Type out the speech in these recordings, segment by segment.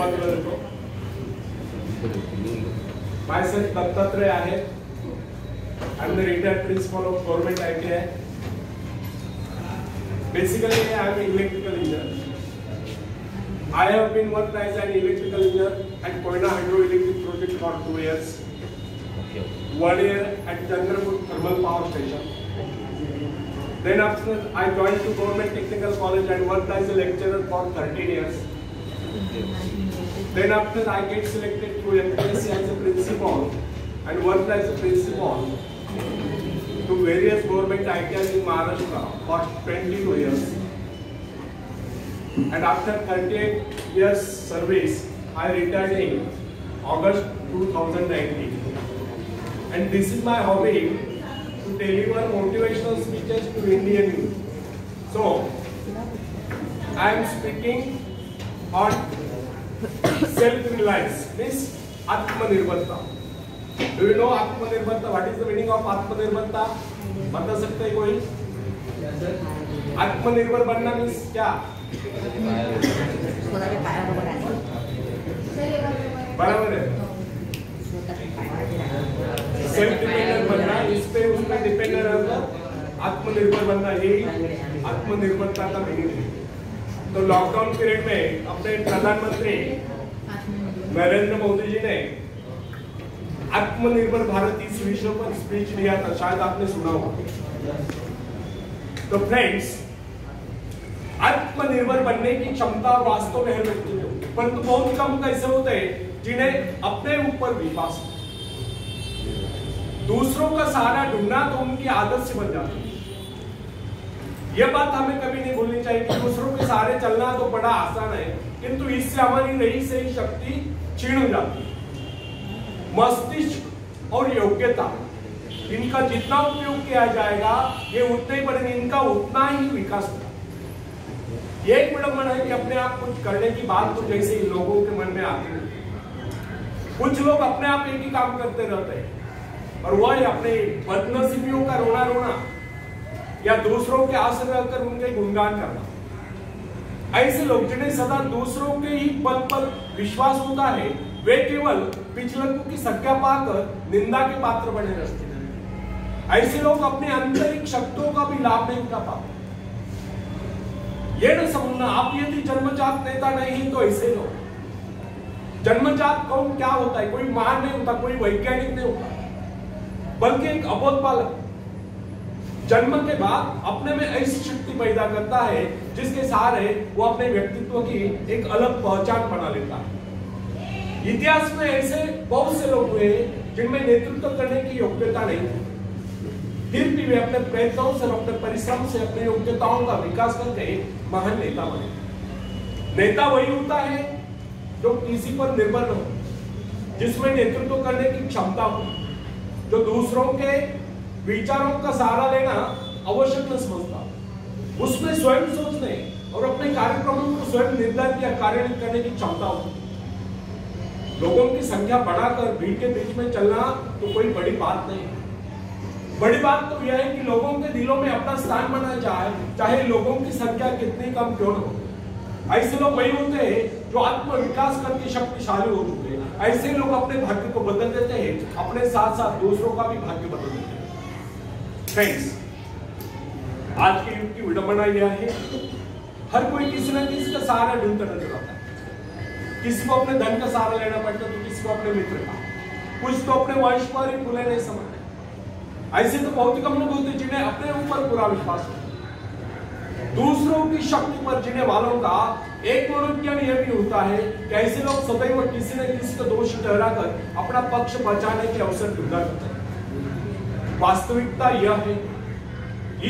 सुरुवातीला देतो. Myself Dattatreya आहे. I'm the retired principal of Government ITI. Basically, I am an electrical engineer. I have been worked as an electrical engineer at Koyna Hydroelectric Project for 2 years. 1 year at Chandrapur Thermal Power Station. Then after I joined to Government Technical College and worked as a lecturer for 13 years. Then after I get selected to MPSC as a principal and worked as a principal to various government ITIs in Maharashtra for 22 years. And after 38 years service, I retired in August 2019. And this is my hobby to deliver motivational speeches to Indian youth. So, I am speaking on self-reliance, means आत्मनिर्भरता. Do you know आत्मनिर्भरता? What is the meaning of आत्मनिर्भरता? बता सकते हैं कोई? आत्मनिर्भर बनना means क्या? बराबर है. सेल्फ डिपेंडेंट बनना, इस पे उस पे डिपेंडेंट रहकर आत्मनिर्भर बनना, यही आत्मनिर्भरता का मीनिंग है. तो लॉकडाउन पीरियड में अपने प्रधानमंत्री नरेंद्र मोदी जी ने आत्मनिर्भर भारत इस विषय पर स्पीच दिया था, शायद आपने सुना होगा. तो फ्रेंड्स, आत्मनिर्भर बनने की क्षमता वास्तव में हर व्यक्ति में होती है, परंतु बहुत कम कैसे होते हैं जिन्हें अपने ऊपर विश्वास है. दूसरों का सहारा ढूंढना तो उनकी आदत से बन जाती है. यह बात हमें कभी नहीं भूलनी चाहिए कि दूसरों के सहारे चलना तो बड़ा आसान है, किंतु इससे हमारी रही सही शक्ति क्षीण हो जाती है. मस्तिष्क और योग्यता, इनका जितना उपयोग किया जाएगा ये उतने ही बढ़ेंगे, इनका उतना ही विकास होगा. एक विडंबना है कि अपने आप कुछ करने की बात तो जैसे ही लोगों के मन में आती है. कुछ लोग अपने आप एक ही काम करते रहते हैं और वह अपने बदनसीबियों का रोना रोना या दूसरों के आश्रय रहकर उनके गुणगान करना. ऐसे लोग जिन्हें सदा दूसरों के ही बल पर विश्वास होता है, वे केवल पिछलकों की संज्ञा पाकर निंदा के पात्र बने रहते हैं. ऐसे लोग अपने आंतरिक शक्तियों का भी लाभ नहीं उठा पाते. ये न समझना आप यदि जन्मजात नेता नहीं तो ऐसे लोग. जन्मजात कौन क्या होता है? कोई महान नहीं होता, कोई वैज्ञानिक नहीं होता, बल्कि एक अबोध बालक जन्म के बाद अपने में ऐसी शक्ति पैदा करता है जिसके सहारे वो अपने व्यक्तित्व की एक अलग पहचान बना लेता है. इतिहास में ऐसे बहुत से लोग हुए जिनमें नेतृत्व करने की योग्यता नहीं थी, फिर भी वे अपने प्रयत्नों से, अपने परिश्रम से अपनी योग्यताओं का विकास करके महान नेता बने. नेता वही होता है जो किसी पर निर्भर न हो, जिसमें नेतृत्व करने की क्षमता हो, जो दूसरों के विचारों का सहारा लेना आवश्यक न समझता, उसमें स्वयं सोचने और अपने कार्यक्रमों को स्वयं निर्धारित या कार्यान्वित करने की क्षमता होती. लोगों की संख्या बढ़ाकर भीड़ के बीच में चलना तो कोई बड़ी बात नहीं है. बड़ी बात तो यह है कि लोगों के दिलों में अपना स्थान बनाया जाए, चाहे लोगों की संख्या कितनी कम क्यों न हो. ऐसे लोग वही होते हैं जो आत्मविकास करके शक्तिशाली हो चुके हैं. ऐसे लोग अपने भाग्य को बदल देते हैं, अपने साथ साथ दूसरों का भी भाग्य बदल देते हैं. फ्रेंड्स, आज के युग की विडंबना यह है, हर कोई किसी न किसी का सहारा ढूंढता नजर आता है. किसी को अपने धन का सहारा लेना पड़ता है, तो किसी को अपने मित्र का, कुछ तो अपने वंश पर ही खुले नहीं समझते. ऐसे तो बहुत ही कम लोग होते जिन्हें अपने ऊपर पूरा विश्वास हो. दूसरों की शक्ति पर जीने वालों का एक मनोविज्ञान यह भी होता है कि ऐसे लोग सदैव किसी न किसी को दोषी ठहराकर अपना पक्ष बचाने के अवसर ढूंढा करते हैं. वास्तविकता यह है,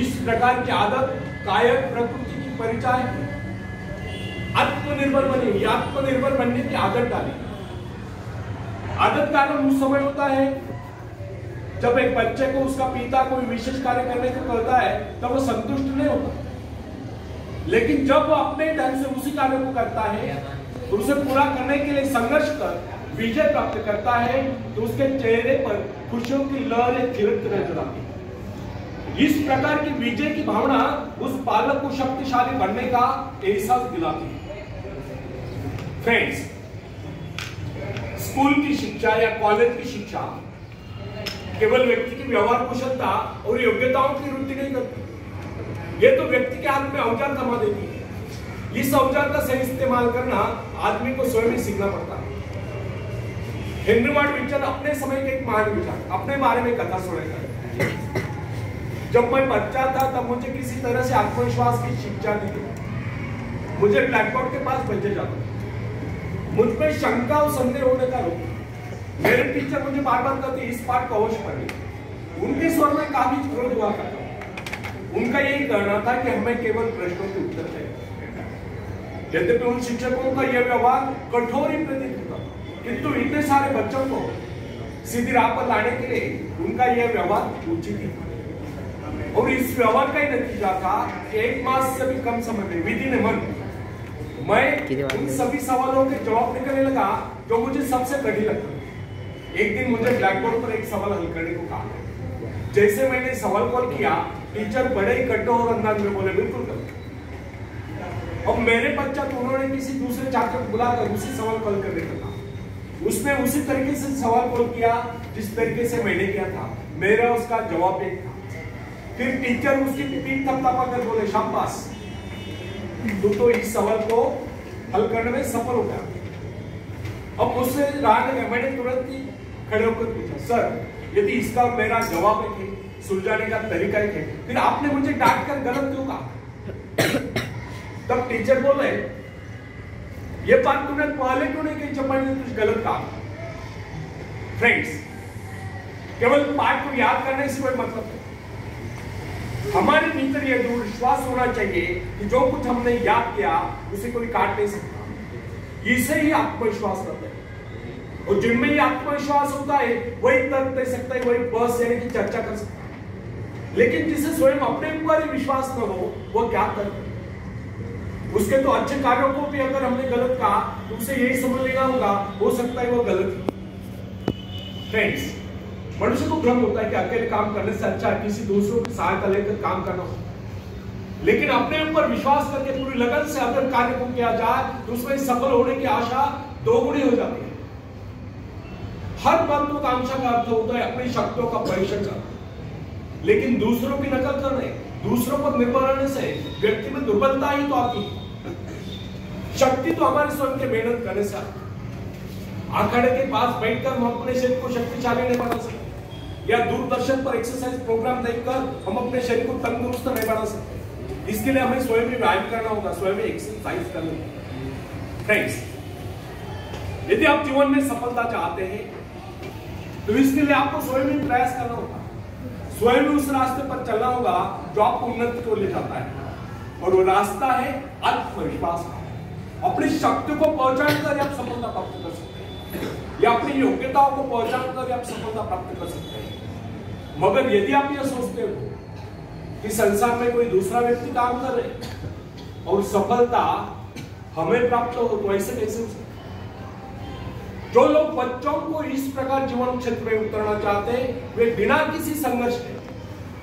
इस प्रकार की आदत कायक प्रकृति की परिचय है. आत्मनिर्भर बने, आत्मनिर्भर बनने की आदत डाली. आदत का उस समय होता है जब एक बच्चे को उसका पिता कोई विशेष कार्य करने को कहता है तब वो संतुष्ट नहीं होता, लेकिन जब वो अपने ढंग से उसी कार्य को करता है तो उसे पूरा करने के लिए संघर्ष कर विजय प्राप्त करता है, तो उसके चेहरे पर खुशियों की लहरें खिलती नजर आती है. इस प्रकार की विजय की भावना उस बालक को शक्तिशाली बनने का एहसास दिलाती है. फ्रेंड्स, स्कूल की शिक्षा या कॉलेज की शिक्षा केवल व्यक्ति की व्यवहार कुशलता और योग्यताओं की वृद्धि नहीं करती, ये तो व्यक्ति के हाथ में औजार थमा देती है। इस औजार का सही इस्तेमाल करना आदमी को स्वयं ही सीखना पड़ता है। हेनरी वार्ड बीचर अपने समय के एक महान विचार, अपने बारे में कथा सुनाएगा। जब मैं बच्चा था तब मुझे किसी तरह से आत्मविश्वास की शिक्षा दी गई। मुझे ब्लैक बोर्ड के पास भेजा जाता, मुझ पर शंका और संदेह होने का रोक। मेरे टीचर मुझे बार बार कहते इस पाठ को अवश्य पढ़िए। उनके स्वर में काफी क्रोध हुआ करता। उनका यही कहना था कि हमें केवल प्रश्नों के उत्तर चाहिए। यद्यपि उन शिक्षकों का यह व्यवहार कठोर ही प्रतीत होता, किंतु इतने सारे बच्चों को सीधी राह पर लाने के लिए उनका यह व्यवहार उचित ही था। और इस व्यवहार का ही नतीजा था कि 1 मास से भी कम समय में विधि ने मन मैं उन सभी सवालों के जवाब निकलने लगा जो मुझे सबसे कठिन लगता। एक दिन मुझे ब्लैक बोर्ड पर एक सवाल हल करने को कहा। जैसे मैंने सवाल कॉल किया, टीचर बड़े ही कठोर अंदाज में बोले, बिल्कुल कर। अब मेरे पश्चात उन्होंने किसी दूसरे छात्र को बुलाकर उसी सवाल कॉल करने को कहा। उसने उसी तरीके से सवाल कॉल किया जिस तरीके से मैंने किया था। मेरा उसका जवाब एक था। फिर टीचर उसकी पीठ थपथपाकर बोले, शाबाश, तू तो इस सवाल को हल करने में सफल हो गया। अब मुझसे रहा नहीं, मैंने तुरंत ही खड़े होकर पूछा, सर यदि इसका मेरा जवाब है, सुलझाने का तरीका है, फिर आपने मुझे डांट कर गलत क्यों कहा? तब टीचर बोले, ये बात तूने पहले क्यों नहीं कही जब मैंने कुछ गलत कहा? फ्रेंड्स, केवल पाठ को याद करने से कोई मतलब नहीं। हमारे भीतर यह दृढ़ विश्वास होना चाहिए कि जो कुछ हमने याद किया उसे कोई काट नहीं सकता। इसे ही आत्मविश्वास कहते हैं। और जिनमें ही आत्मविश्वास होता है वही तर्क दे सकता है, वही बहस यानी कि चर्चा कर सकता है। लेकिन जिसे स्वयं अपने ऊपर ही विश्वास न हो, वो क्या करे? उसके तो अच्छे कार्यों को भी अगर हमने गलत कहा तो उसे यही समझ लेना होगा, हो सकता है वो गलत। फ्रेंड्स, मनुष्य को भ्रम होता है कि अकेले काम करने से अच्छा किसी दूसरों की सहायता लेकर काम करना हो। लेकिन अपने ऊपर विश्वास करके पूरी लगन से अगर कार्य को किया जाए तो उसमें सफल होने की आशा दोगुनी हो जाती है। हर महत्वाकांक्षा का अर्थ होता है अपनी शक्तियों का परीक्षण करना। लेकिन दूसरों की नकल करने, दूसरों पर निर्भर रहने से व्यक्ति में दुर्बलता ही तो आती है। शक्ति तो हमारे स्वयं के मेहनत करने से आती है। अखाड़े के पास बैठकर हम अपने शरीर को शक्तिशाली नहीं बना सकते, या दूरदर्शन पर एक्सरसाइज प्रोग्राम देखकर हम अपने शरीर को तंदुरुस्त नहीं बना सकते। इसके लिए हमें स्वयं भी व्यायाम करना होगा, स्वयं भी एक्सरसाइज करना होगा। फ्रेंड्स, यदि आप जीवन में सफलता चाहते हैं तो इसके लिए आपको स्वयं भी प्रयास करना होगा, स्वयं भी उस रास्ते पर चलना होगा जो आपको उन्नति को ले जाता है। और वो रास्ता है आत्मविश्वास का। अपनी शक्ति को पहचान कर आप सफलता प्राप्त कर सकते हैं, या अपनी योग्यताओं को पहचान कर आप सफलता प्राप्त कर सकते हैं। मगर यदि आप यह सोचते हो कि संसार में कोई दूसरा व्यक्ति काम कर रहे और सफलता हमें प्राप्त हो, तो ऐसे कैसे हो सकता? जो लोग बच्चों को इस प्रकार जीवन क्षेत्र में उतरना चाहते हैं, वे बिना किसी संघर्ष के,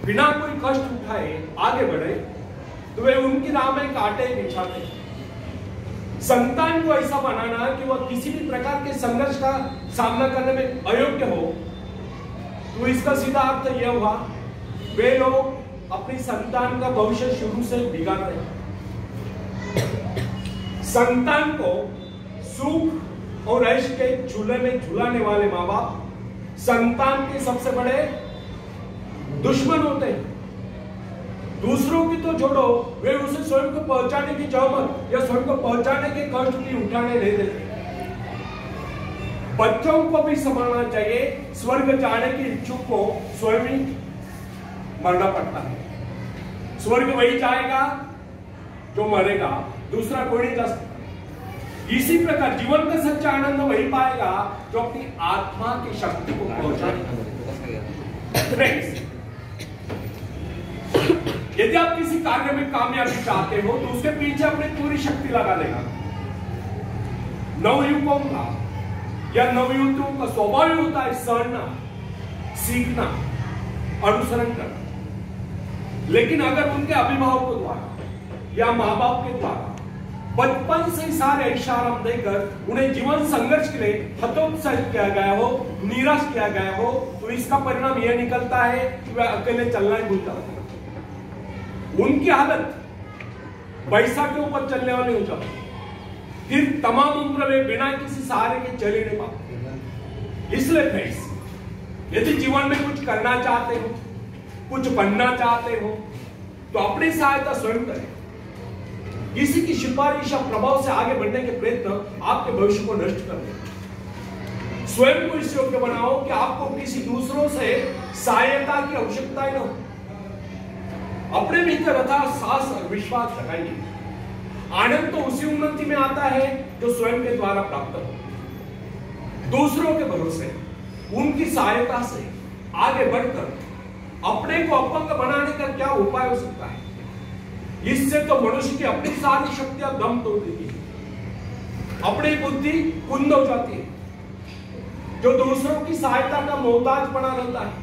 बिना कोई कष्ट उठाए आगे बढ़े, तो वे उनकी राह में कांटे बिछाते हैं। संतान को ऐसा बनाना कि वह किसी भी प्रकार के संघर्ष का सामना करने में अयोग्य हो, तो इसका सीधा अर्थ यह हुआ वे लोग अपनी संतान का भविष्य शुरू से बिगाड़ रहे हैं। संतान को सुख और ऐश के झूले में झूलाने वाले माँ बाप संतान के सबसे बड़े दुश्मन होते हैं। दूसरों की तो छोड़ो, वे उसे स्वयं को पहुंचाने की जहमत या स्वयं को पहुंचाने के कष्ट भी उठाने नहीं देते। बच्चों को भी समझना चाहिए, स्वर्ग जाने के इच्छुक को स्वयं ही मरना पड़ता है। स्वर्ग वही जाएगा जो मरेगा, दूसरा कोई नहीं जा सकता। इसी प्रकार जीवन का सच्चा आनंद वही पाएगा जो अपनी आत्मा की शक्ति को पहुंचाएगा। फ्रेंड्स, यदि आप किसी कार्य में कामयाबी चाहते हो तो उसके पीछे अपनी पूरी शक्ति लगा देगा। नवयुवकों का या नवयुवतियों का स्वभाव होता है सहना, सीखना, अनुसरण करना। लेकिन अगर उनके अभिभावकों द्वारा या माँ बाप के द्वारा बचपन से सारे ऐशाराम देकर उन्हें जीवन संघर्ष के लिए हतोत्साहित किया गया हो, निराश किया गया हो, तो इसका परिणाम यह निकलता है कि वह अकेले चलना ही भूल जाते हैं। उनकी हालत पैसा के ऊपर चलने वाली हो जाती, फिर तमाम उम्र में बिना किसी सहारे के चल ही नहीं पाते। इसलिए फ्रेंड्स, यदि जीवन में कुछ करना चाहते हो, कुछ बनना चाहते हो, तो अपनी सहायता स्वयं करें। किसी की सिफारिश या प्रभाव से आगे बढ़ने के प्रयत्न आपके भविष्य को नष्ट कर देंगे। स्वयं को इस योग्य बनाओ कि आपको किसी दूसरों से सहायता की आवश्यकता ही न हो। अपने भीतर साहस और विश्वास लगाइए। आनंद तो उसी उन्नति में आता है जो स्वयं के द्वारा प्राप्त हो। दूसरों के भरोसे, उनकी सहायता से आगे बढ़कर अपने को अपंग बनाने का क्या उपाय हो सकता है? इससे तो मनुष्य की अपनी सारी शक्तियां दम तोड़ देती है, अपनी बुद्धि कुंद हो जाती है। जो दूसरों की सहायता का मोहताज बना रहता है,